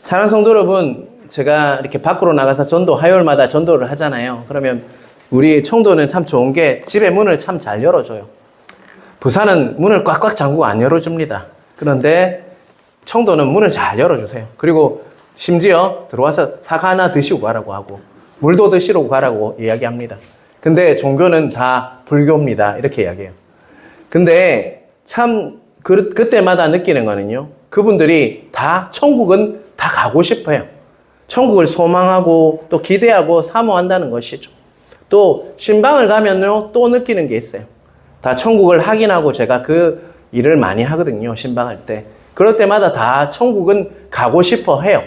사랑하는 성도 여러분, 제가 이렇게 밖으로 나가서 전도, 화요일마다 전도를 하잖아요. 그러면 우리 청도는 참 좋은 게 집에 문을 참 잘 열어줘요. 부산은 문을 꽉꽉 잠그고 안 열어줍니다. 그런데 청도는 문을 잘 열어주세요. 그리고 심지어 들어와서 사과 하나 드시고 가라고 하고 물도 드시러 가라고 이야기합니다. 근데 종교는 다 불교입니다. 이렇게 이야기해요. 근데 참 그때마다 느끼는 거는요. 그분들이 다 천국은 다 가고 싶어요. 천국을 소망하고 또 기대하고 사모한다는 것이죠. 또 신방을 가면요. 또 느끼는 게 있어요. 다 천국을 확인하고 제가 그 일을 많이 하거든요. 신방할 때. 그럴 때마다 다 천국은 가고 싶어 해요.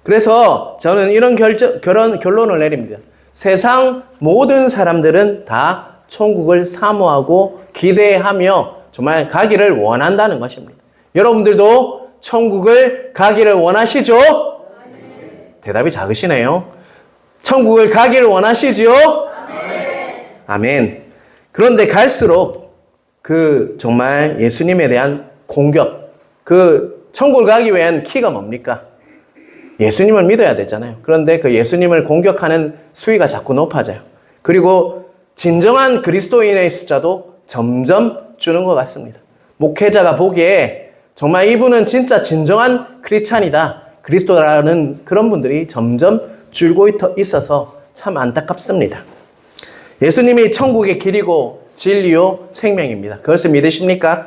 그래서 저는 이런 결론을 내립니다. 세상 모든 사람들은 다 천국을 사모하고 기대하며 정말 가기를 원한다는 것입니다. 여러분들도 천국을 가기를 원하시죠? 네. 대답이 작으시네요. 천국을 가기를 원하시죠? 아멘. 아멘. 그런데 갈수록 정말 예수님에 대한 공격, 천국을 가기 위한 키가 뭡니까? 예수님을 믿어야 되잖아요. 그런데 그 예수님을 공격하는 수위가 자꾸 높아져요. 그리고 진정한 그리스도인의 숫자도 점점 주는 것 같습니다. 목회자가 보기에 정말 이분은 진짜 진정한 크리스찬이다. 그리스도라는 그런 분들이 점점 줄고 있어서 참 안타깝습니다. 예수님이 천국의 길이고 진리요 생명입니다. 그것을 믿으십니까?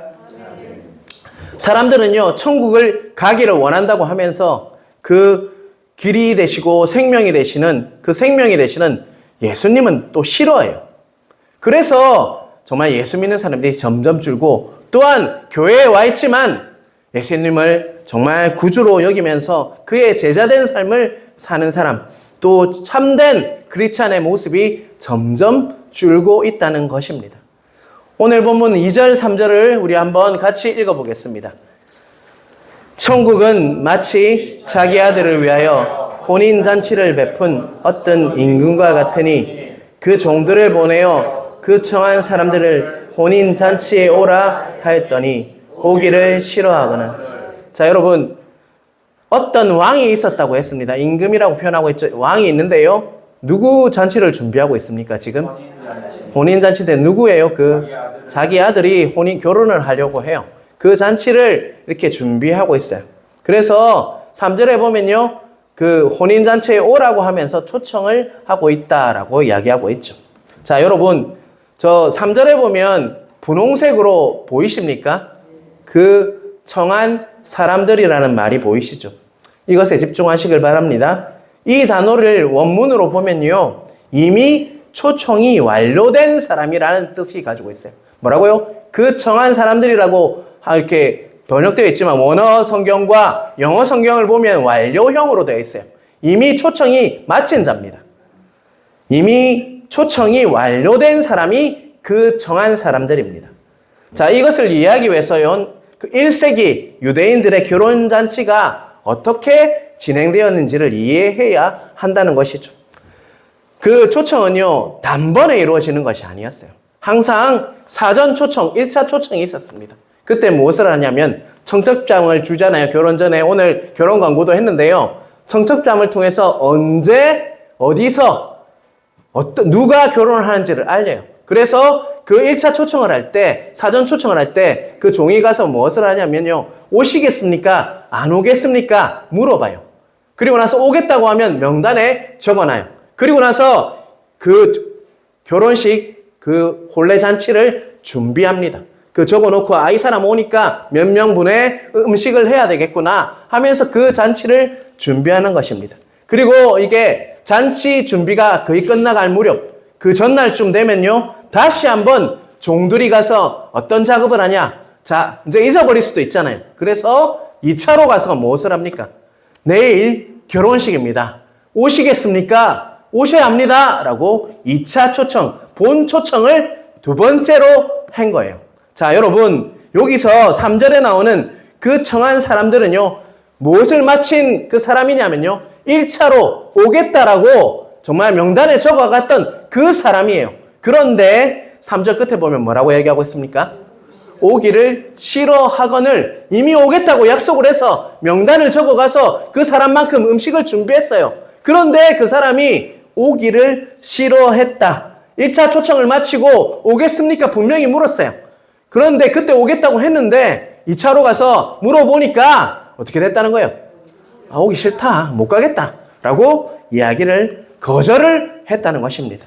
사람들은요, 천국을 가기를 원한다고 하면서 그 길이 되시고 생명이 되시는 예수님은 또 싫어해요. 그래서 정말 예수 믿는 사람들이 점점 줄고 또한 교회에 와 있지만 예수님을 정말 구주로 여기면서 그의 제자된 삶을 사는 사람, 또 참된 크리스찬의 모습이 점점 줄고 있다는 것입니다. 오늘 본문 2절, 3절을 우리 한번 같이 읽어보겠습니다. 천국은 마치 자기 아들을 위하여 혼인잔치를 베푼 어떤 임금과 같으니 그 종들을 보내어 그 청한 사람들을 혼인잔치에 오라 하였더니 오기를 싫어하거나. 자, 여러분, 어떤 왕이 있었다고 했습니다. 임금이라고 표현하고 있죠. 왕이 있는데요. 누구 잔치를 준비하고 있습니까, 지금? 혼인잔치 때 누구예요? 자기 아들이 결혼을 하려고 해요. 그 잔치를 이렇게 준비하고 있어요. 그래서 3절에 보면요. 그 혼인잔치에 오라고 하면서 초청을 하고 있다라고 이야기하고 있죠. 자, 여러분, 저 3절에 보면 분홍색으로 보이십니까? 그 청한 사람들이라는 말이 보이시죠? 이것에 집중하시길 바랍니다. 이 단어를 원문으로 보면요. 이미 초청이 완료된 사람이라는 뜻이 가지고 있어요. 뭐라고요? 그 청한 사람들이라고 이렇게 번역되어 있지만 원어 성경과 영어 성경을 보면 완료형으로 되어 있어요. 이미 초청이 마친 자입니다. 이미 초청이 완료된 사람이 그 청한 사람들입니다. 자, 이것을 이해하기 위해서요. 1세기 유대인들의 결혼잔치가 어떻게 진행되었는지를 이해해야 한다는 것이죠. 그 초청은요, 단번에 이루어지는 것이 아니었어요. 항상 사전 초청, 1차 초청이 있었습니다. 그때 무엇을 하냐면 청첩장을 주잖아요. 결혼 전에 오늘 결혼 광고도 했는데요. 청첩장을 통해서 언제, 어디서, 누가 결혼을 하는지를 알려요. 그래서 그 1차 초청을 할 때, 사전 초청을 할 때 그 종이 가서 무엇을 하냐면요. 오시겠습니까? 안 오겠습니까? 물어봐요. 그리고 나서 오겠다고 하면 명단에 적어놔요. 그리고 나서 그 결혼식, 그 혼례 잔치를 준비합니다. 적어놓고 이 사람 오니까 몇 명분의 음식을 해야 되겠구나 하면서 그 잔치를 준비하는 것입니다. 그리고 이게 잔치 준비가 거의 끝나갈 무렵, 그 전날쯤 되면요. 다시 한번 종들이 가서 어떤 작업을 하냐. 자, 이제 잊어버릴 수도 있잖아요. 그래서 2차로 가서 무엇을 합니까? 내일 결혼식입니다. 오시겠습니까? 오셔야 합니다. 라고 2차 초청, 본 초청을 두 번째로 한 거예요. 자, 여러분, 여기서 3절에 나오는 그 청한 사람들은요, 무엇을 마친 그 사람이냐면요, 1차로 오겠다라고 정말 명단에 적어갔던 그 사람이에요. 그런데 3절 끝에 보면 뭐라고 얘기하고 있습니까? 오기를 싫어하거늘 이미 오겠다고 약속을 해서 명단을 적어가서 그 사람만큼 음식을 준비했어요. 그런데 그 사람이 오기를 싫어했다. 1차 초청을 마치고 오겠습니까? 분명히 물었어요. 그런데 그때 오겠다고 했는데 2차로 가서 물어보니까 어떻게 됐다는 거예요? 아, 오기 싫다. 못 가겠다. 라고 이야기를 거절을 했다는 것입니다.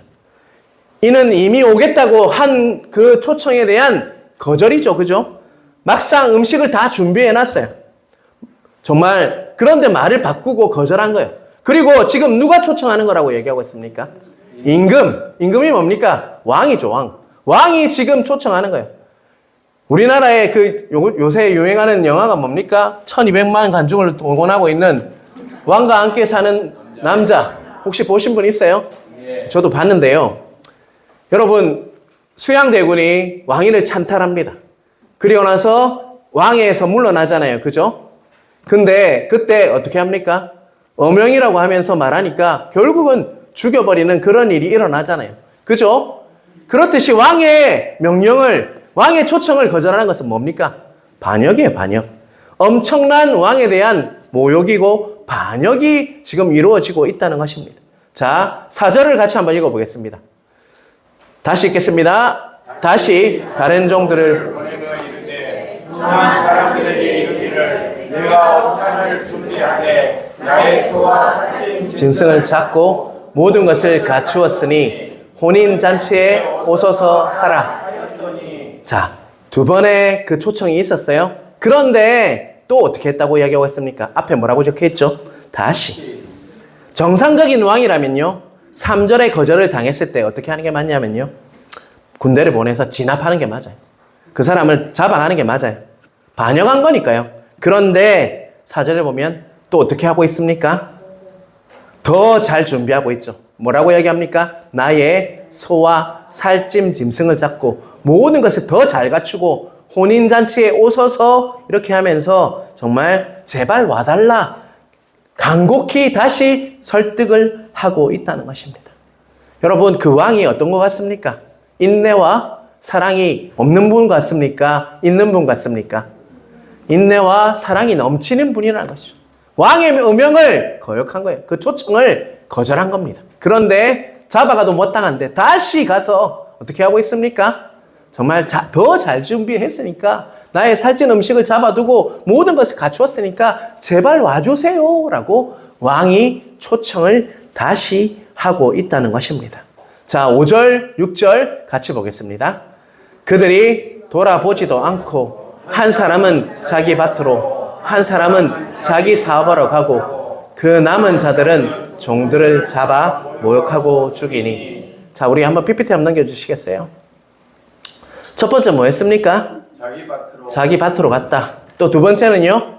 이는 이미 오겠다고 한 그 초청에 대한 거절이죠. 그죠? 막상 음식을 다 준비해 놨어요. 정말 그런데 말을 바꾸고 거절한 거예요. 그리고 지금 누가 초청하는 거라고 얘기하고 있습니까? 임금. 임금이 뭡니까? 왕이죠. 왕. 왕이 지금 초청하는 거예요. 우리나라에 요새 유행하는 영화가 뭡니까? 1200만 관중을 동원하고 있는 왕과 함께 사는 남자. 혹시 보신 분 있어요? 저도 봤는데요. 여러분, 수양대군이 왕위를 찬탈합니다. 그리고 나서 왕위에서 물러나잖아요. 그죠? 근데 그때 어떻게 합니까? 어명이라고 하면서 말하니까 결국은 죽여버리는 그런 일이 일어나잖아요. 그죠? 그렇듯이 왕의 명령을, 왕의 초청을 거절하는 것은 뭡니까? 반역이에요, 반역. 엄청난 왕에 대한 모욕이고 반역이 지금 이루어지고 있다는 것입니다. 자, 4절을 같이 한번 읽어보겠습니다. 다시 읽겠습니다. 다시 다른 종들을 보내며 이르되 중한 사람들에게 이르기를 내가 업장을 준비하되 나의 소와 살찐 짐승을 잡고 모든 것을 갖추었으니 혼인잔치에 오소서 하라. 자, 두 번의 그 초청이 있었어요. 그런데 또 어떻게 했다고 이야기하고 있습니까? 앞에 뭐라고 적혀있죠? 다시. 정상적인 왕이라면요, 3절에 거절을 당했을 때 어떻게 하는 게 맞냐면요, 군대를 보내서 진압하는 게 맞아요. 그 사람을 잡아가는 게 맞아요. 반역한 거니까요. 그런데 4절에 보면 또 어떻게 하고 있습니까? 더 잘 준비하고 있죠. 뭐라고 이야기합니까? 나의 소와 살찜 짐승을 잡고 모든 것을 더 잘 갖추고 혼인잔치에 오소서 이렇게 하면서 정말 제발 와달라 간곡히 다시 설득을 하고 있다는 것입니다. 여러분, 그 왕이 어떤 것 같습니까? 인내와 사랑이 없는 분 같습니까? 있는 분 같습니까? 인내와 사랑이 넘치는 분이라는 것이죠. 왕의 음명을 거역한 거예요. 그 초청을 거절한 겁니다. 그런데 잡아가도 못 당한데 다시 가서 어떻게 하고 있습니까? 정말 더 잘 준비했으니까 나의 살찐 음식을 잡아두고 모든 것을 갖추었으니까 제발 와주세요 라고 왕이 초청을 다시 하고 있다는 것입니다. 자, 5절, 6절 같이 보겠습니다. 그들이 돌아보지도 않고 한 사람은 자기 밭으로 한 사람은 자기 사업하러 가고 그 남은 자들은 종들을 잡아 모욕하고 죽이니. 자, 우리 한번 PPT 한번 넘겨주시겠어요? 첫 번째 뭐 했습니까? 자기 밭으로 갔다. 또 두 번째는요?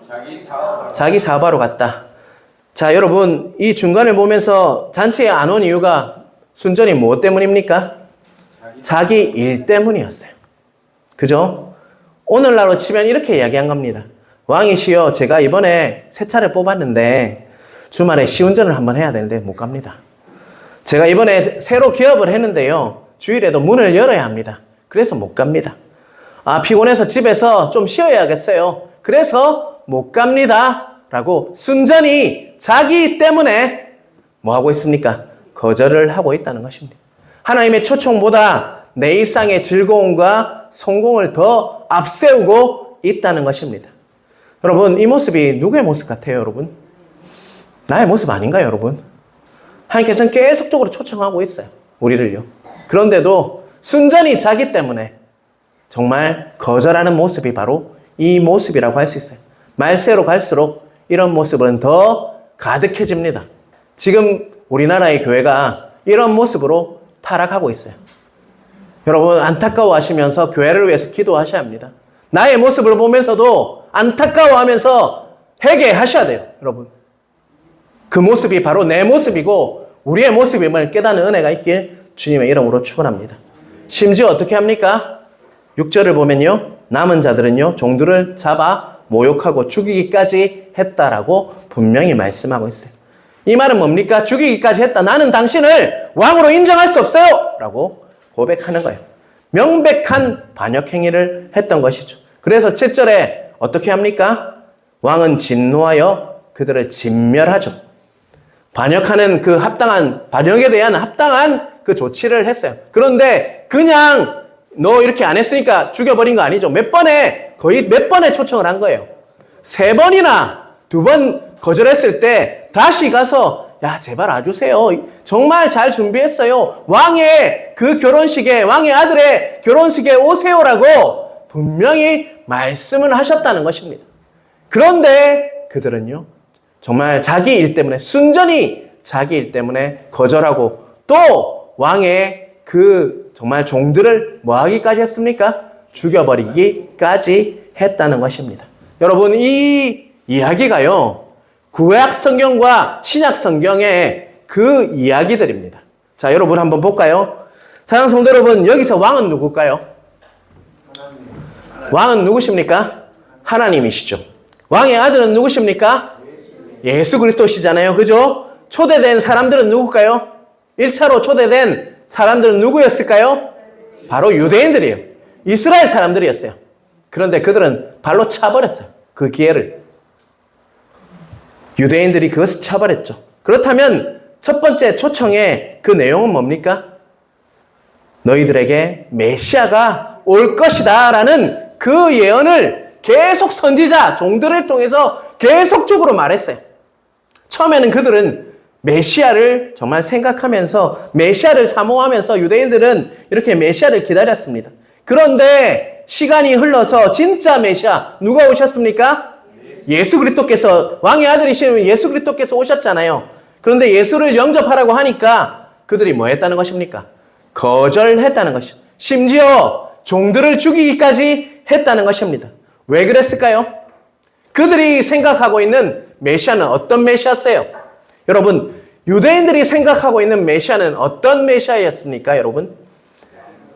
자기 사업하러 갔다. 자, 여러분, 이 중간을 보면서 잔치에 안 온 이유가 순전히 무엇 때문입니까? 자기 일 때문이었어요. 그죠? 오늘날로 치면 이렇게 이야기한 겁니다. 왕이시여, 제가 이번에 새 차를 뽑았는데 주말에 시운전을 한번 해야 되는데 못 갑니다. 제가 이번에 새로 기업을 했는데요, 주일에도 문을 열어야 합니다. 그래서 못 갑니다. 아, 피곤해서 집에서 좀 쉬어야겠어요. 그래서 못 갑니다. 라고 순전히 자기 때문에 뭐 하고 있습니까? 거절을 하고 있다는 것입니다. 하나님의 초청보다 내 일상의 즐거움과 성공을 더 앞세우고 있다는 것입니다. 여러분, 이 모습이 누구의 모습 같아요, 여러분? 나의 모습 아닌가요, 여러분? 하나님께서는 계속적으로 초청하고 있어요, 우리를요. 그런데도 순전히 자기 때문에 정말 거절하는 모습이 바로 이 모습이라고 할 수 있어요. 말세로 갈수록 이런 모습은 더 가득해집니다. 지금 우리나라의 교회가 이런 모습으로 타락하고 있어요. 여러분, 안타까워하시면서 교회를 위해서 기도하셔야 합니다. 나의 모습을 보면서도 안타까워하면서 회개하셔야 돼요, 여러분. 그 모습이 바로 내 모습이고 우리의 모습임을 깨닫는 은혜가 있길 주님의 이름으로 축원합니다. 심지어 어떻게 합니까? 6절을 보면요, 남은 자들은요, 종들을 잡아 모욕하고 죽이기까지 했다라고 분명히 말씀하고 있어요. 이 말은 뭡니까? 죽이기까지 했다. 나는 당신을 왕으로 인정할 수 없어요! 라고 고백하는 거예요. 명백한 반역 행위를 했던 것이죠. 그래서 7절에 어떻게 합니까? 왕은 진노하여 그들을 진멸하죠. 반역하는 그 반역에 대한 합당한 그 조치를 했어요. 그런데 그냥 너 이렇게 안 했으니까 죽여버린 거 아니죠. 거의 몇 번의 초청을 한 거예요. 3번이나 2번 거절했을 때 다시 가서 야, 제발 와주세요. 정말 잘 준비했어요. 왕의 아들의 결혼식에 오세요라고 분명히 말씀을 하셨다는 것입니다. 그런데 그들은요, 정말 자기 일 때문에, 순전히 자기 일 때문에 거절하고 또 왕의 정말 종들을 뭐 하기까지 했습니까? 죽여버리기까지 했다는 것입니다. 여러분, 이 이야기가요, 구약 성경과 신약 성경의 그 이야기들입니다. 자, 여러분 한번 볼까요? 사랑하는 성도 여러분, 여기서 왕은 누굴까요? 왕은 누구십니까? 하나님이시죠. 왕의 아들은 누구십니까? 예수 그리스도시잖아요. 그죠? 초대된 사람들은 누굴까요? 1차로 초대된 사람들은 누구였을까요? 바로 유대인들이에요. 이스라엘 사람들이었어요. 그런데 그들은 발로 차버렸어요. 그 기회를. 유대인들이 그것을 차버렸죠. 그렇다면 첫 번째 초청의 그 내용은 뭡니까? 너희들에게 메시아가 올 것이다 라는 그 예언을 계속 선지자, 종들을 통해서 계속적으로 말했어요. 처음에는 그들은 메시아를 정말 생각하면서 메시아를 사모하면서 유대인들은 이렇게 메시아를 기다렸습니다. 그런데 시간이 흘러서 진짜 메시아 누가 오셨습니까? 예수 그리스도께서, 왕의 아들이신 예수 그리스도께서 오셨잖아요. 그런데 예수를 영접하라고 하니까 그들이 뭐 했다는 것입니까? 거절했다는 것이죠. 심지어 종들을 죽이기까지 했다는 것입니다. 왜 그랬을까요? 그들이 생각하고 있는 메시아는 어떤 메시아였어요? 여러분, 유대인들이 생각하고 있는 메시아는 어떤 메시아였습니까, 여러분?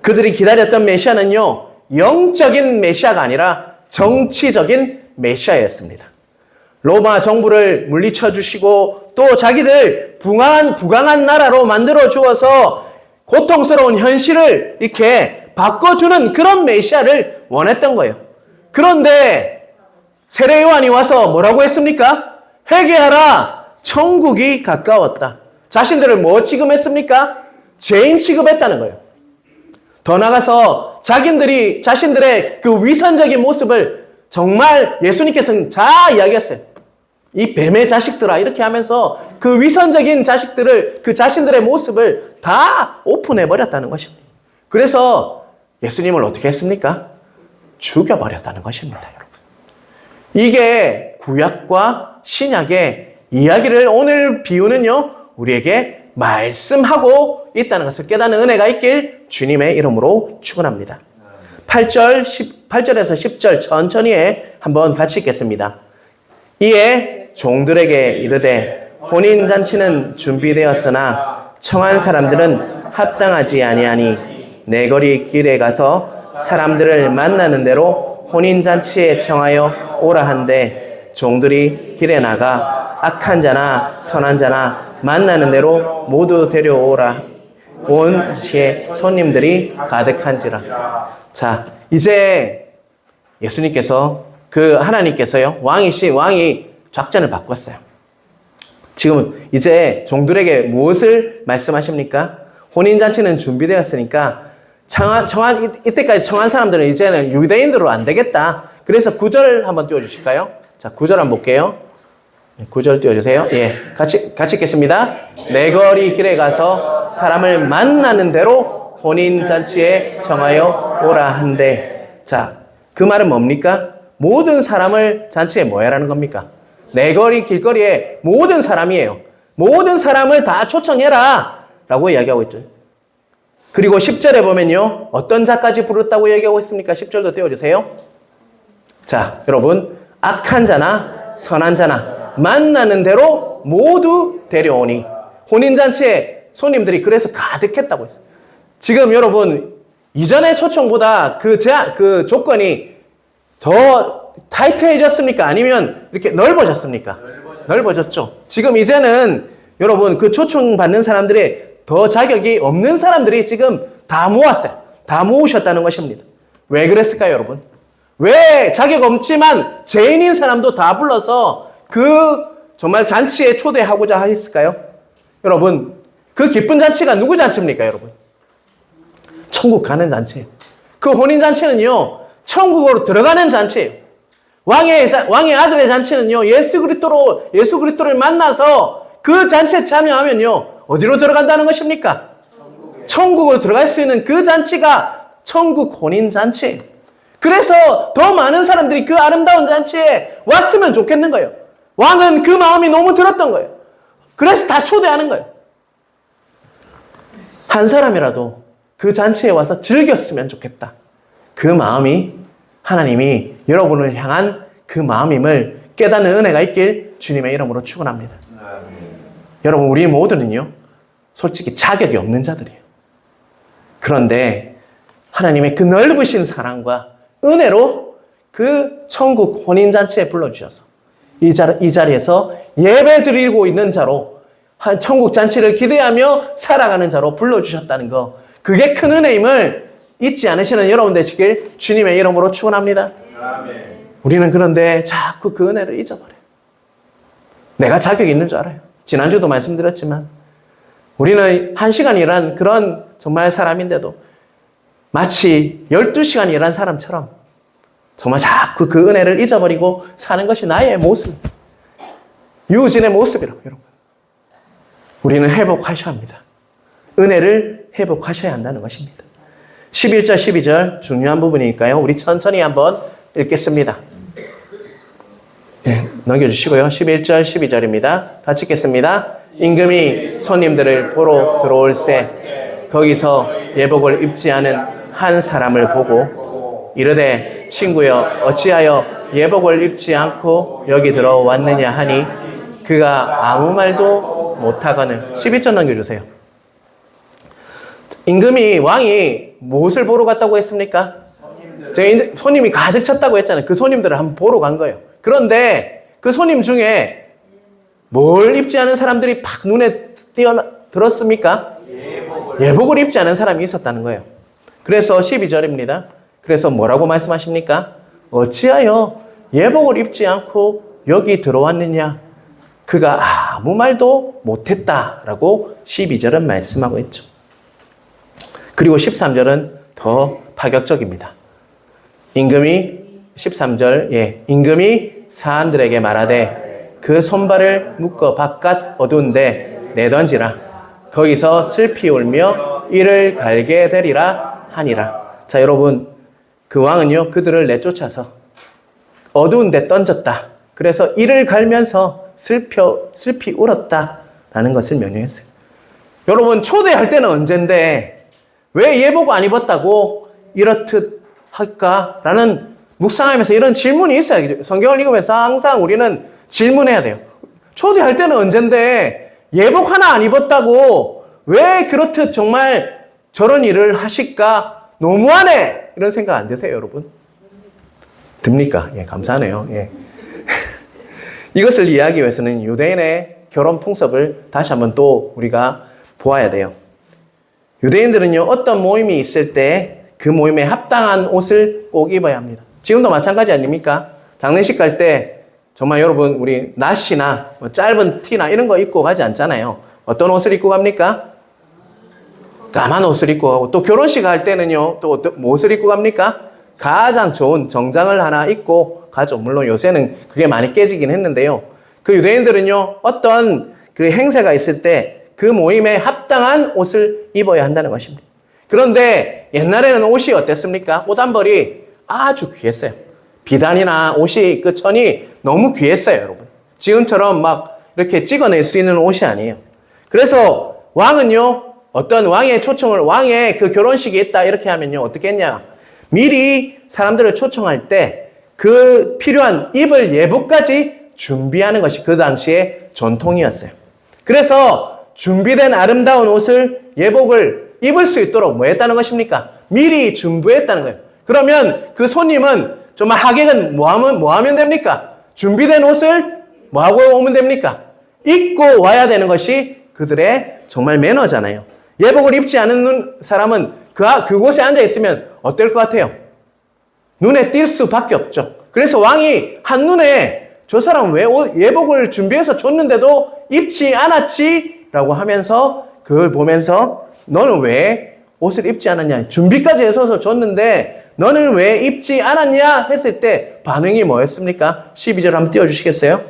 그들이 기다렸던 메시아는요, 영적인 메시아가 아니라 정치적인 메시아였습니다. 로마 정부를 물리쳐 주시고 또 자기들 부강한 나라로 만들어 주어서 고통스러운 현실을 이렇게 바꿔주는 그런 메시아를 원했던 거예요. 그런데 세례 요한이 와서 뭐라고 했습니까? 회개하라, 천국이 가까웠다. 자신들을 뭐 취급했습니까? 죄인 취급했다는 거예요. 더 나아가서 자신들의 그 위선적인 모습을 정말 예수님께서는 다 이야기했어요. 이 뱀의 자식들아, 이렇게 하면서 그 위선적인 자식들을, 그 자신들의 모습을 다 오픈해버렸다는 것입니다. 그래서 예수님을 어떻게 했습니까? 죽여버렸다는 것입니다, 여러분. 이게 구약과 신약의 이야기를 오늘 비유는요, 우리에게 말씀하고 있다는 것을 깨닫는 은혜가 있길 주님의 이름으로 축원합니다. 8절에서 10절 천천히 한번 같이 읽겠습니다. 이에 종들에게 이르되 혼인잔치는 준비되었으나 청한 사람들은 합당하지 아니하니 내 거리 길에 가서 사람들을 만나는 대로 혼인잔치에 청하여 오라 한데 종들이 길에 나가 악한 자나 선한 자나 만나는 대로 모두 데려오라. 온 시에 손님들이 가득한지라. 자, 이제 예수님께서 하나님께서요, 왕이 작전을 바꿨어요. 지금 이제 종들에게 무엇을 말씀하십니까? 혼인잔치는 준비되었으니까 이때까지 청한 사람들은 이제는 유대인들로 안 되겠다. 그래서 9절 한번 띄워주실까요? 자, 9절 한번 볼게요. 9절 띄워주세요. 예, 같이 읽겠습니다. 내 거리 길에 가서 사람을 만나는 대로 혼인잔치에 청하여 오라 한대. 자, 그 말은 뭡니까? 모든 사람을 잔치에 모여라는 겁니까? 내 거리 길거리에 모든 사람이에요. 모든 사람을 다 초청해라 라고 이야기하고 있죠. 그리고 10절에 보면요, 어떤 자까지 부르었다고 얘기하고 있습니까? 10절도 띄워주세요. 자, 여러분, 악한 자나 선한 자나 만나는 대로 모두 데려오니. 혼인잔치에 손님들이 그래서 가득했다고 했어요. 지금 여러분, 이전의 초청보다 그 조건이 더 타이트해졌습니까? 아니면 이렇게 넓어졌습니까? 넓어졌죠. 지금 이제는 여러분, 그 초청받는 사람들이 더 자격이 없는 사람들이 지금 다 모았어요. 다 모으셨다는 것입니다. 왜 그랬을까요, 여러분? 왜 자격 없지만 죄인인 사람도 다 불러서 그 정말 잔치에 초대하고자 했을까요? 여러분, 그 기쁜 잔치가 누구 잔치입니까, 여러분? 천국 가는 잔치예요. 그 혼인잔치는요, 천국으로 들어가는 잔치예요. 왕의 아들의 잔치는요, 예수 그리스도를 만나서 그 잔치에 참여하면요, 어디로 들어간다는 것입니까? 천국으로 들어갈 수 있는 그 잔치가 천국 혼인잔치예요. 그래서 더 많은 사람들이 그 아름다운 잔치에 왔으면 좋겠는 거예요. 왕은 그 마음이 너무 들었던 거예요. 그래서 다 초대하는 거예요. 한 사람이라도 그 잔치에 와서 즐겼으면 좋겠다. 그 마음이 하나님이 여러분을 향한 그 마음임을 깨닫는 은혜가 있길 주님의 이름으로 축원합니다. 여러분, 우리 모두는요, 솔직히 자격이 없는 자들이에요. 그런데 하나님의 그 넓으신 사랑과 은혜로 그 천국 혼인잔치에 불러주셔서 이 자리에서 예배 드리고 있는 자로, 한 천국 잔치를 기대하며 살아가는 자로 불러주셨다는 거, 그게 큰 은혜임을 잊지 않으시는 여러분 되시길 주님의 이름으로 축원합니다. 우리는 그런데 자꾸 그 은혜를 잊어버려요. 내가 자격이 있는 줄 알아요. 지난주도 말씀드렸지만 우리는 1시간 일한 그런 정말 사람인데도 마치 12시간 일한 사람처럼 정말 자꾸 그 은혜를 잊어버리고 사는 것이 나의 모습, 유진의 모습이라고. 여러분, 우리는 회복하셔야 합니다. 은혜를 회복하셔야 한다는 것입니다. 11절 12절 중요한 부분이니까요, 우리 천천히 한번 읽겠습니다. 네, 넘겨주시고요. 11절 12절입니다. 같이 읽겠습니다. 임금이 손님들을 보러 들어올세 거기서 예복을 입지 않은 한 사람을 보고 이르되 친구여 어찌하여 예복을 입지 않고 여기 들어왔느냐 하니 그가 아무 말도 못하거늘. 11절 넘겨주세요. 임금이, 왕이 무엇을 보러 갔다고 했습니까? 손님이 가득 찼다고 했잖아요. 그 손님들을 한번 보러 간 거예요. 그런데 그 손님 중에 뭘 입지 않은 사람들이 팍 눈에 들었습니까? 예복을 입지 않은 사람이 있었다는 거예요. 그래서 12절입니다. 그래서 뭐라고 말씀하십니까? 어찌하여 예복을 입지 않고 여기 들어왔느냐? 그가 아무 말도 못했다라고 12절은 말씀하고 있죠. 그리고 13절은 더 파격적입니다. 임금이 13절, 임금이 사람들에게 말하되 그 손발을 묶어 바깥 어두운 데 내던지라. 거기서 슬피 울며 이를 갈게 되리라 하니라. 자, 여러분, 그 왕은요, 그들을 내쫓아서 어두운 데 던졌다. 그래서 이를 갈면서 슬피 울었다라는 것을 명령했어요. 여러분, 초대할 때는 언젠데 왜 예복 안 입었다고 이렇듯 할까라는 묵상하면서 이런 질문이 있어요. 성경을 읽으면서 항상 우리는 질문해야 돼요. 초대할 때는 언젠데 예복 하나 안 입었다고 왜 그렇듯 정말 저런 일을 하실까? 너무하네! 이런 생각 안 드세요, 여러분? 듭니까? 예, 감사하네요. 예. 이것을 이해하기 위해서는 유대인의 결혼 풍습을 다시 한번 또 우리가 보아야 돼요. 유대인들은요, 어떤 모임이 있을 때 그 모임에 합당한 옷을 꼭 입어야 합니다. 지금도 마찬가지 아닙니까? 장례식 갈 때 정말 여러분, 우리 나시나 짧은 티나 이런 거 입고 가지 않잖아요. 어떤 옷을 입고 갑니까? 까만 옷을 입고 가고, 또 결혼식 할 때는요, 또 무엇을 입고 갑니까? 가장 좋은 정장을 하나 입고 가죠. 물론 요새는 그게 많이 깨지긴 했는데요. 그 유대인들은요, 어떤 그 행사가 있을 때 그 모임에 합당한 옷을 입어야 한다는 것입니다. 그런데 옛날에는 옷이 어땠습니까? 옷 한 벌이 아주 귀했어요. 비단이나 옷이, 그 천이 너무 귀했어요, 여러분. 지금처럼 막 이렇게 찍어낼 수 있는 옷이 아니에요. 그래서 왕은요, 어떤 왕의 초청을, 왕의 그 결혼식이 있다 이렇게 하면요, 어떻게 했냐? 미리 사람들을 초청할 때 그 필요한 입을 예복까지 준비하는 것이 그 당시의 전통이었어요. 그래서 준비된 아름다운 옷을, 예복을 입을 수 있도록 뭐 했다는 것입니까? 미리 준비했다는 거예요. 그러면 그 손님은, 정말 하객은 뭐 하면 됩니까? 준비된 옷을 뭐 하고 오면 됩니까? 입고 와야 되는 것이 그들의 정말 매너잖아요. 예복을 입지 않은 사람은 그곳에 앉아 있으면 어떨 것 같아요? 눈에 띌 수밖에 없죠. 그래서 왕이 한눈에 저 사람 왜 예복을 준비해서 줬는데도 입지 않았지? 라고 하면서 그걸 보면서 너는 왜 옷을 입지 않았냐? 준비까지 해서 줬는데 너는 왜 입지 않았냐? 했을 때 반응이 뭐였습니까? 12절 한번 띄워주시겠어요?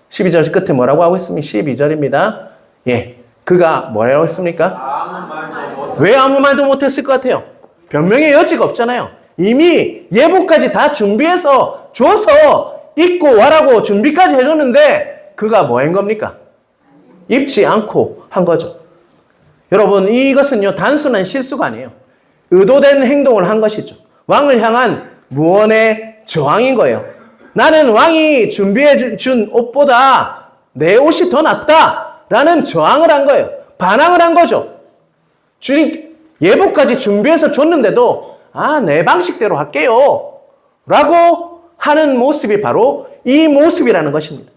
12절 끝에 뭐라고 하고 있습니까? 12절입니다. 예, 그가 뭐라고 했습니까? 왜 아무 말도 못했을 것 같아요? 변명의 여지가 없잖아요. 이미 예복까지 다 준비해서 줘서 입고 와라고 준비까지 해줬는데 그가 뭐 한 겁니까? 입지 않고 한 거죠. 여러분, 이것은요 단순한 실수가 아니에요. 의도된 행동을 한 것이죠. 왕을 향한 무언의 저항인 거예요. 나는 왕이 준비해 준 옷보다 내 옷이 더 낫다라는 저항을 한 거예요. 반항을 한 거죠. 주님, 예복까지 준비해서 줬는데도 내 방식대로 할게요 라고 하는 모습이 바로 이 모습이라는 것입니다.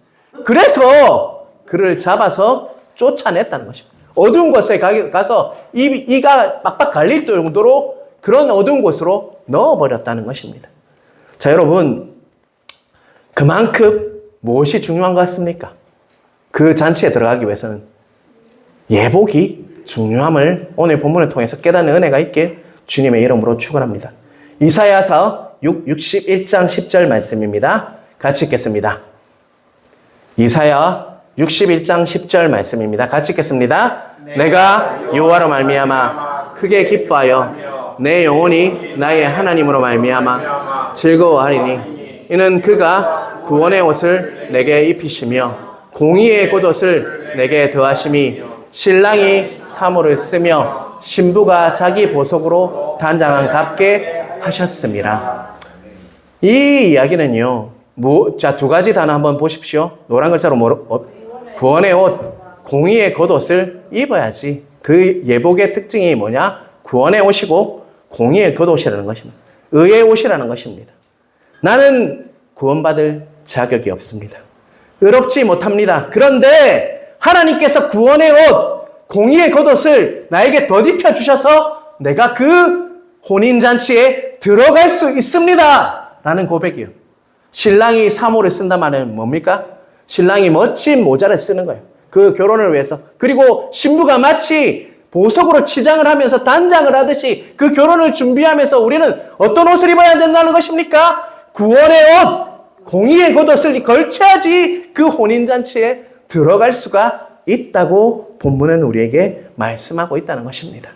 그래서 그를 잡아서 쫓아냈다는 것입니다. 어두운 곳에 가서 이가 빡빡 갈릴 정도로 그런 어두운 곳으로 넣어버렸다는 것입니다. 자, 여러분, 그만큼 무엇이 중요한 것 같습니까? 그 잔치에 들어가기 위해서는 예복이 중요함을 오늘 본문을 통해서 깨닫는 은혜가 있게 주님의 이름으로 축원합니다. 이사야서 61장 10절 말씀입니다. 같이 읽겠습니다. 이사야 61장 10절 말씀입니다. 같이 읽겠습니다. 내가 여호와로 말미암아 크게 기뻐하여 내 영혼이 나의 하나님으로 말미암아 즐거워하리니 이는 그가 구원의 옷을 내게 입히시며 공의의 겉옷을 내게 더하심이 신랑이 사모를 쓰며 신부가 자기 보석으로 단장한 값게 하셨습니다. 이 이야기는요, 자, 두 가지 단어 한번 보십시오. 노란 글자로 구원의 옷, 공의의 겉옷을 입어야지. 그 예복의 특징이 뭐냐? 구원의 옷이고 공의의 겉옷이라는 것입니다. 의의 옷이라는 것입니다. 나는 구원받을 자격이 없습니다. 의롭지 못합니다. 그런데 하나님께서 구원의 옷, 공의의 겉옷을 나에게 덧입혀 주셔서 내가 그 혼인잔치에 들어갈 수 있습니다 라는 고백이요. 신랑이 사모를 쓴다 말은 뭡니까? 신랑이 멋진 모자를 쓰는 거예요. 그 결혼을 위해서. 그리고 신부가 마치 보석으로 치장을 하면서 단장을 하듯이 그 결혼을 준비하면서 우리는 어떤 옷을 입어야 된다는 것입니까? 구원의 옷, 공의의 겉옷을 걸쳐야지 그 혼인잔치에 들어갈 수가 있다고 본문은 우리에게 말씀하고 있다는 것입니다.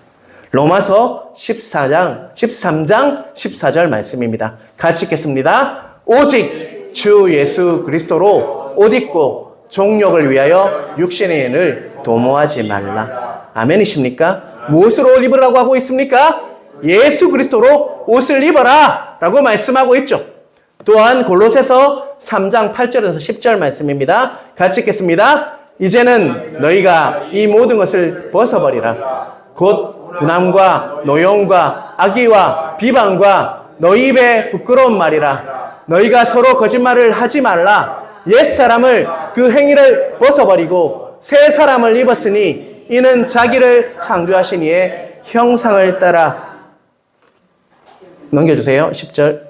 로마서 13장 14절 말씀입니다. 같이 읽겠습니다. 오직 주 예수 그리스도로 옷 입고 종욕을 위하여 육신의 일을 도모하지 말라. 아멘이십니까? 무엇으로 옷 입으라고 하고 있습니까? 예수 그리스도로 옷을 입어라 라고 말씀하고 있죠. 또한 골로새서 3장 8절에서 10절 말씀입니다. 같이 읽겠습니다. 이제는 너희가 이 모든 것을 벗어버리라. 곧 분함과 노용과 악의와 비방과 너희 입에 부끄러운 말이라. 너희가 서로 거짓말을 하지 말라. 옛사람을 그 행위를 벗어버리고 새 사람을 입었으니 이는 자기를 창조하신 이의 형상을 따라. 넘겨주세요. 10절.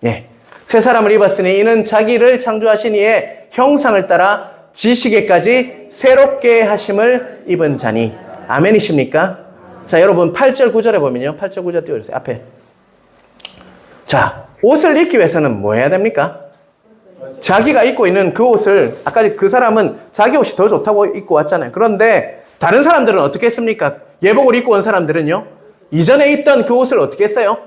예. 새 사람을 입었으니 이는 자기를 창조하신 이의 형상을 따라 지식에까지 새롭게 하심을 입은 자니. 아멘이십니까? 자, 여러분 8절 9절에 보면요. 8절 9절 띄워주세요. 앞에. 자, 옷을 입기 위해서는 뭐 해야 됩니까? 자기가 입고 있는 그 옷을, 아까 그 사람은 자기 옷이 더 좋다고 입고 왔잖아요. 그런데 다른 사람들은 어떻게 했습니까? 예복을 입고 온 사람들은요, 이전에 입던 그 옷을 어떻게 했어요?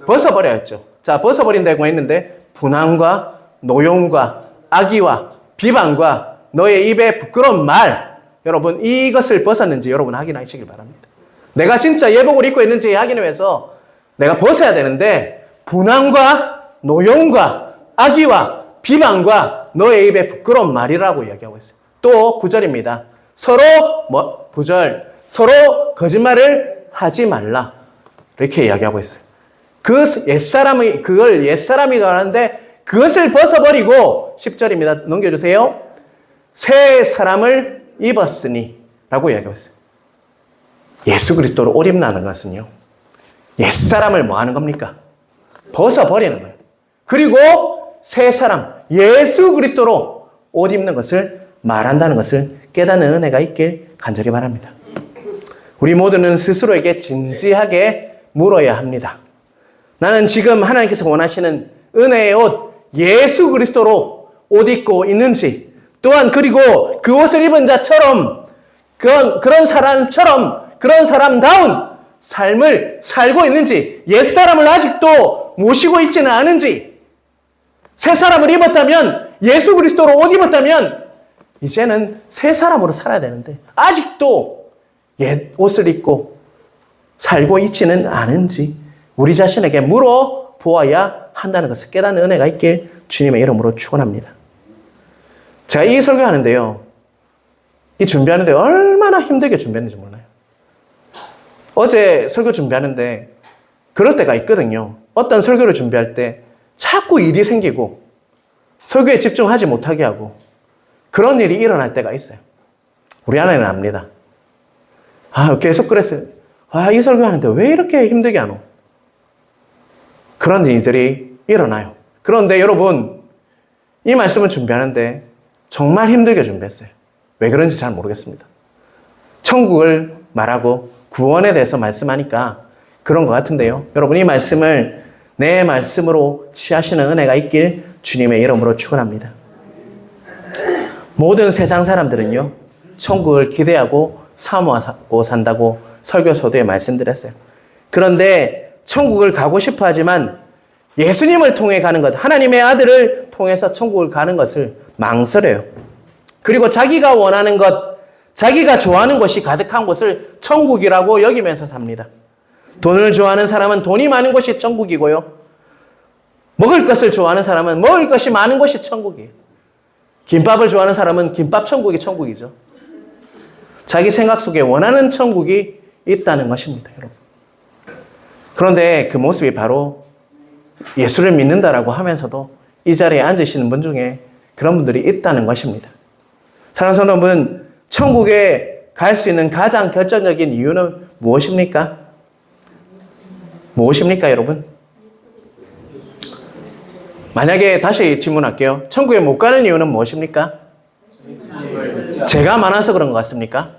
벗어버려야 했죠. 자, 벗어버린다고 했는데 분함과 노용과 악의와 비방과 너의 입에 부끄러운 말, 여러분 이것을 벗었는지 여러분 확인하시길 바랍니다. 내가 진짜 예복을 입고 있는지 확인을 위해서 내가 벗어야 되는데 분함과 노용과 악의와 비방과 너의 입에 부끄러운 말이라고 이야기하고 있어요. 또 9절입니다. 서로 9절 서로 거짓말을 하지 말라 이렇게 이야기하고 있어요. 그걸 옛사람이 가는데 그것을 벗어버리고 10절입니다. 넘겨주세요. 새 사람을 입었으니 라고 이야기하고 있어요. 예수 그리스도로 옷 입는다는 것은요, 옛사람을 뭐 하는 겁니까? 벗어버리는 거예요. 그리고 새 사람, 예수 그리스도로 옷 입는 것을 말한다는 것을 깨닫는 은혜가 있길 간절히 바랍니다. 우리 모두는 스스로에게 진지하게 물어야 합니다. 나는 지금 하나님께서 원하시는 은혜의 옷, 예수 그리스도로 옷 입고 있는지, 또한 그리고 그 옷을 입은 자처럼 그런 사람처럼 그런 사람다운 삶을 살고 있는지, 옛사람을 아직도 모시고 있지는 않은지, 새 사람을 입었다면, 예수 그리스도로 옷 입었다면 이제는 새 사람으로 살아야 되는데 아직도 옛 옷을 입고 살고 있지는 않은지 우리 자신에게 물어보아야 한다는 것을 깨닫는 은혜가 있길 주님의 이름으로 축원합니다. 제가 이 설교하는데요, 이 준비하는데 얼마나 힘들게 준비했는지 몰라요. 어제 설교 준비하는데 그럴 때가 있거든요. 어떤 설교를 준비할 때 자꾸 일이 생기고 설교에 집중하지 못하게 하고 그런 일이 일어날 때가 있어요. 우리 아내는 압니다. 계속 그랬어요. 이 설교하는데 왜 이렇게 힘들게 하노? 그런 일들이 일어나요. 그런데 여러분, 이 말씀을 준비하는데 정말 힘들게 준비했어요. 왜 그런지 잘 모르겠습니다. 천국을 말하고 구원에 대해서 말씀하니까 그런 것 같은데요. 여러분, 이 말씀을 내 말씀으로 취하시는 은혜가 있길 주님의 이름으로 축원합니다. 모든 세상 사람들은요, 천국을 기대하고 사모하고 산다고 설교서도에 말씀드렸어요. 그런데 천국을 가고 싶어 하지만 예수님을 통해 가는 것, 하나님의 아들을 통해서 천국을 가는 것을 망설여요. 그리고 자기가 원하는 것, 자기가 좋아하는 것이 가득한 곳을 천국이라고 여기면서 삽니다. 돈을 좋아하는 사람은 돈이 많은 곳이 천국이고요. 먹을 것을 좋아하는 사람은 먹을 것이 많은 곳이 천국이에요. 김밥을 좋아하는 사람은 김밥 천국이 천국이죠. 자기 생각 속에 원하는 천국이 있다는 것입니다, 여러분. 그런데 그 모습이 바로 예수를 믿는다라고 하면서도 이 자리에 앉으시는 분 중에 그런 분들이 있다는 것입니다. 사랑하는 성도 여러분, 천국에 갈 수 있는 가장 결정적인 이유는 무엇입니까? 무엇입니까, 여러분? 만약에 다시 질문할게요. 천국에 못 가는 이유는 무엇입니까? 죄가 많아서 그런 것 같습니까?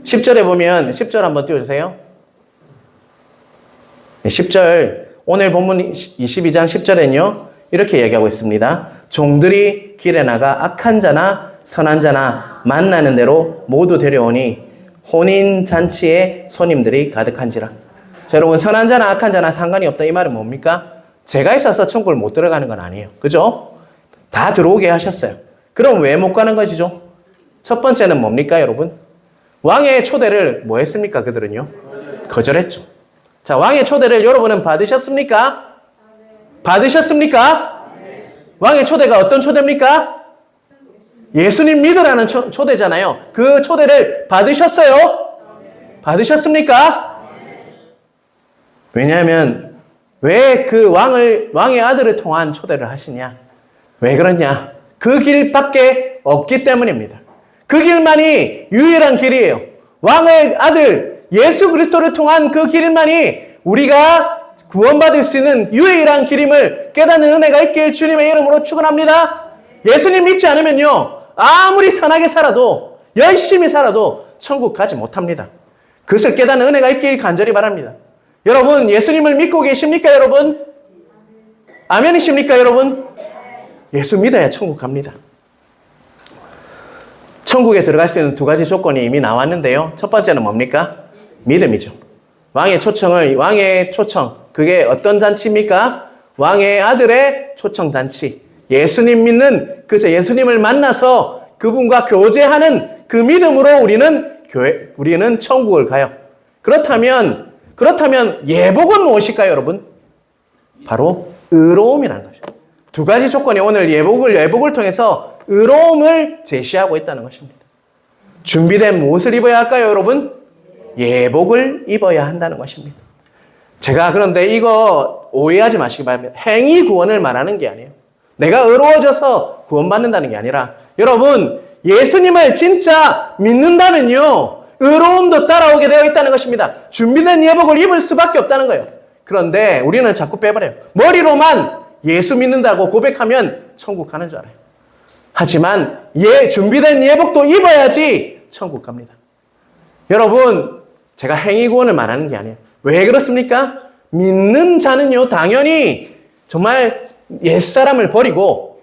10절에 보면 10절 한번 띄워주세요. 10절, 오늘 본문 22장 10절에는요, 이렇게 얘기하고 있습니다. 종들이 길에 나가 악한 자나 선한 자나 만나는 대로 모두 데려오니 혼인잔치에 손님들이 가득한지라. 자, 여러분, 선한 자나 악한 자나 상관이 없다, 이 말은 뭡니까? 죄가 있어서 천국을 못 들어가는 건 아니에요. 그죠? 다 들어오게 하셨어요. 그럼 왜 못 가는 것이죠? 첫 번째는 뭡니까, 여러분? 왕의 초대를 뭐 했습니까, 그들은요? 거절했죠. 자, 왕의 초대를 여러분은 받으셨습니까? 받으셨습니까? 왕의 초대가 어떤 초대입니까? 예수님 믿으라는 초대잖아요. 그 초대를 받으셨어요? 받으셨습니까? 왜냐하면 왜 그 왕의 아들을 통한 초대를 하시냐? 왜 그러냐? 그 길밖에 없기 때문입니다. 그 길만이 유일한 길이에요. 왕의 아들 예수 그리스도를 통한 그 길만이 우리가 구원받을 수 있는 유일한 길임을 깨닫는 은혜가 있길 주님의 이름으로 축원합니다. 예수님 믿지 않으면요, 아무리 선하게 살아도, 열심히 살아도 천국 가지 못합니다. 그것을 깨닫는 은혜가 있길 간절히 바랍니다. 여러분, 예수님을 믿고 계십니까, 여러분? 아멘이십니까, 여러분? 예수 믿어야 천국 갑니다. 천국에 들어갈 수 있는 두 가지 조건이 이미 나왔는데요. 첫 번째는 뭡니까? 믿음이죠. 왕의 초청. 그게 어떤 잔치입니까? 왕의 아들의 초청잔치. 예수님 믿는, 그죠? 예수님을 만나서 그분과 교제하는 그 믿음으로 우리는 천국을 가요. 그렇다면 예복은 무엇일까요, 여러분? 바로 의로움이라는 거죠. 두 가지 조건이 오늘 예복을 통해서 의로움을 제시하고 있다는 것입니다. 준비된 무엇을 입어야 할까요, 여러분? 예복을 입어야 한다는 것입니다. 제가 그런데 이거 오해하지 마시기 바랍니다. 행위 구원을 말하는 게 아니에요. 내가 의로워져서 구원받는다는 게 아니라, 여러분, 예수님을 진짜 믿는다면요, 의로움도 따라오게 되어 있다는 것입니다. 준비된 예복을 입을 수밖에 없다는 거예요. 그런데 우리는 자꾸 빼버려요. 머리로만 예수 믿는다고 고백하면 천국 가는 줄 알아요. 하지만 준비된 예복도 입어야지 천국 갑니다. 여러분, 제가 행위구원을 말하는 게 아니에요. 왜 그렇습니까? 믿는 자는요, 당연히 정말 옛사람을 버리고,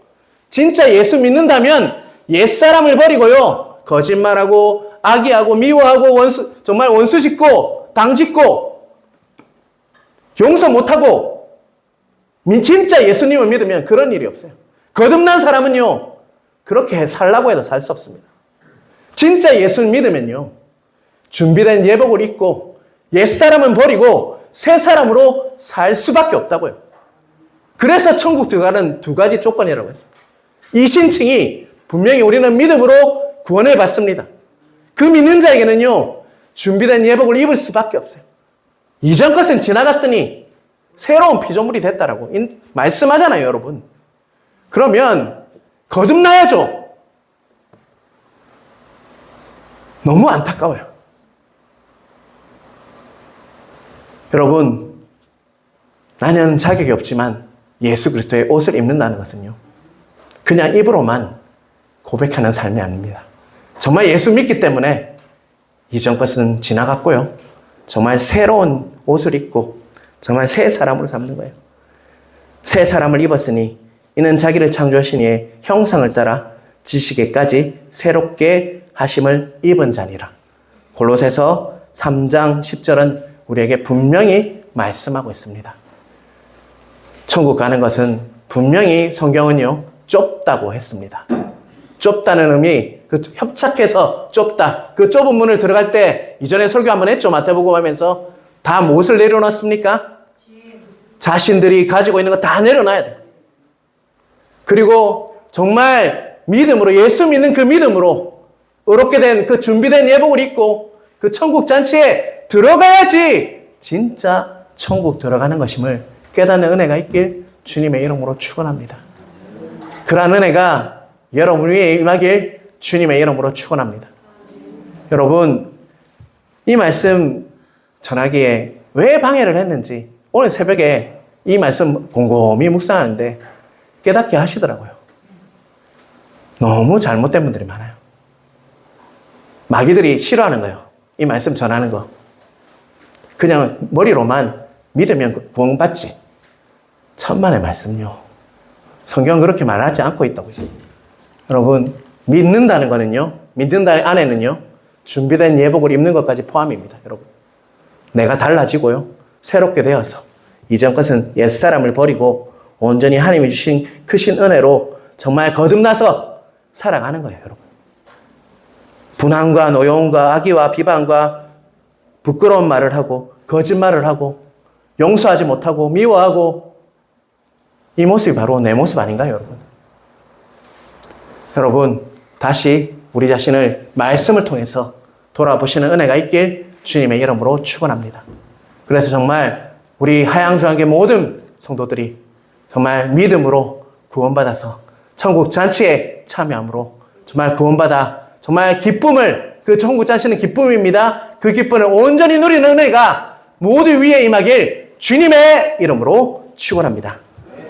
진짜 예수 믿는다면 옛사람을 버리고요, 거짓말하고, 악의하고, 미워하고, 정말 원수 짓고, 당 짓고, 용서 못하고, 진짜 예수님을 믿으면 그런 일이 없어요. 거듭난 사람은요, 그렇게 살라고 해도 살 수 없습니다. 진짜 예수를 믿으면요, 준비된 예복을 입고 옛사람은 버리고 새 사람으로 살 수밖에 없다고요. 그래서 천국 들어가는 두 가지 조건이라고 했습니다. 이 신칭이 분명히 우리는 믿음으로 구원을 받습니다. 그 믿는 자에게는요, 준비된 예복을 입을 수밖에 없어요. 이전 것은 지나갔으니 새로운 피조물이 됐다라고 말씀하잖아요, 여러분. 그러면 거듭나야죠. 너무 안타까워요. 여러분, 나는 자격이 없지만 예수 그리스도의 옷을 입는다는 것은요, 그냥 입으로만 고백하는 삶이 아닙니다. 정말 예수 믿기 때문에 이전 것은 지나갔고요, 정말 새로운 옷을 입고 정말 새 사람으로 삼는 거예요. 새 사람을 입었으니 이는 자기를 창조하신 이의 형상을 따라 지시기까지 새롭게 하심을 입은 자니라. 골로새서 3장 10절은 우리에게 분명히 말씀하고 있습니다. 천국 가는 것은 분명히 성경은요, 좁다고 했습니다. 좁다는 의미, 협착해서 좁다. 그 좁은 문을 들어갈 때, 이전에 설교 한번 했죠. 마태복음 하면서. 다 무엇을 내려놨습니까? 자신들이 가지고 있는 거 다 내려놔야 돼요. 그리고 정말 믿음으로, 예수 믿는 그 믿음으로 의롭게 된 그 준비된 예복을 입고 그 천국 잔치에 들어가야지 진짜 천국 들어가는 것임을 깨닫는 은혜가 있길 주님의 이름으로 축원합니다. 그러한 은혜가 여러분 위에 임하길 주님의 이름으로 축원합니다. 여러분, 이 말씀 전하기에 왜 방해를 했는지 오늘 새벽에 이 말씀 곰곰이 묵상하는데 깨닫게 하시더라고요. 너무 잘못된 분들이 많아요. 마귀들이 싫어하는 거예요. 이 말씀 전하는 거. 그냥 머리로만 믿으면 구원받지. 천만의 말씀요. 성경은 그렇게 말하지 않고 있다고요. 여러분, 믿는다는 거는요, 믿는다 안에는요, 준비된 예복을 입는 것까지 포함입니다. 여러분, 내가 달라지고요, 새롭게 되어서 이전 것은 옛사람을 버리고 온전히 하나님이 주신 크신 은혜로 정말 거듭나서 살아가는 거예요, 여러분. 분함과 노여움과 악의와 비방과 부끄러운 말을 하고 거짓말을 하고 용서하지 못하고 미워하고, 이 모습이 바로 내 모습 아닌가요, 여러분? 여러분, 다시 우리 자신을 말씀을 통해서 돌아보시는 은혜가 있길 주님의 이름으로 축원합니다. 그래서 정말 우리 하양중앙교 모든 성도들이 정말 믿음으로 구원받아서 천국 잔치에 참여함으로 정말 구원받아 정말 기쁨을, 그 천국 잔치는 기쁨입니다. 그 기쁨을 온전히 누리는 은혜가 모두 위에 임하길 주님의 이름으로 축원합니다.